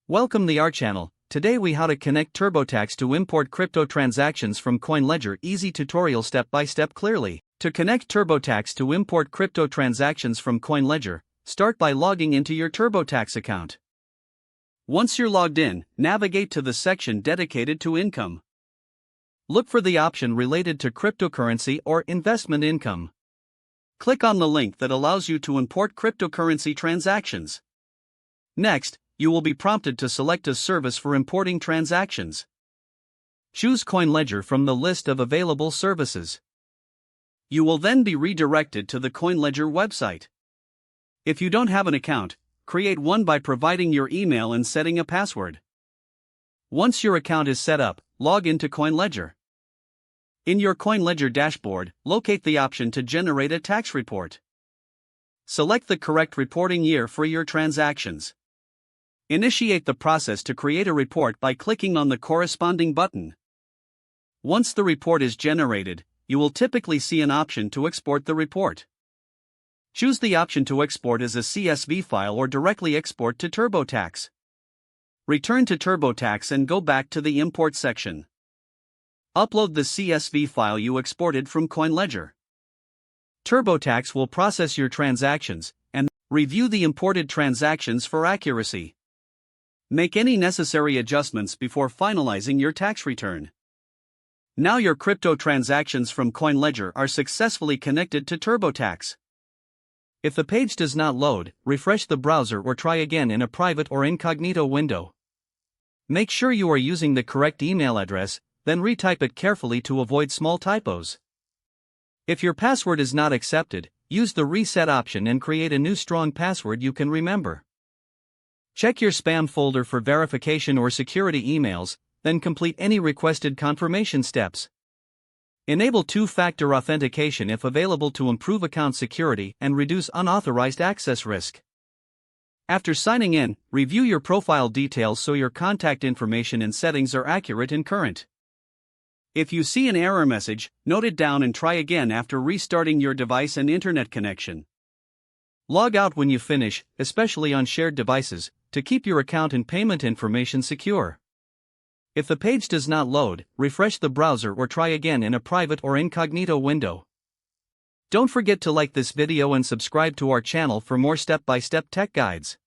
Welcome to our channel. Today we how to connect TurboTax to import crypto transactions from CoinLedger. Easy tutorial step by step clearly. To connect TurboTax to import crypto transactions from CoinLedger, start by logging into your TurboTax account. Once you're logged in, navigate to the section dedicated to income. Look for the option related to cryptocurrency or investment income. Click on the link that allows you to import cryptocurrency transactions. Next, you will be prompted to select a service for importing transactions. Choose CoinLedger from the list of available services. You will then be redirected to the CoinLedger website. If you don't have an account, create one by providing your email and setting a password. Once your account is set up, log into CoinLedger. In your CoinLedger dashboard, locate the option to generate a tax report. Select the correct reporting year for your transactions. Initiate the process to create a report by clicking on the corresponding button. Once the report is generated, you will typically see an option to export the report. Choose the option to export as a CSV file or directly export to TurboTax. Return to TurboTax and go back to the import section. Upload the CSV file you exported from CoinLedger. TurboTax will process your transactions and review the imported transactions for accuracy. Make any necessary adjustments before finalizing your tax return. Now your crypto transactions from CoinLedger are successfully connected to TurboTax. If the page does not load, refresh the browser or try again in a private or incognito window. Make sure you are using the correct email address, then retype it carefully to avoid small typos. If your password is not accepted, use the reset option and create a new strong password you can remember. Check your spam folder for verification or security emails, then complete any requested confirmation steps. Enable two-factor authentication if available to improve account security and reduce unauthorized access risk. After signing in, review your profile details so your contact information and settings are accurate and current. If you see an error message, note it down and try again after restarting your device and internet connection. Log out when you finish, especially on shared devices, to keep your account and payment information secure. If the page does not load, refresh the browser or try again in a private or incognito window. Don't forget to like this video and subscribe to our channel for more step-by-step tech guides.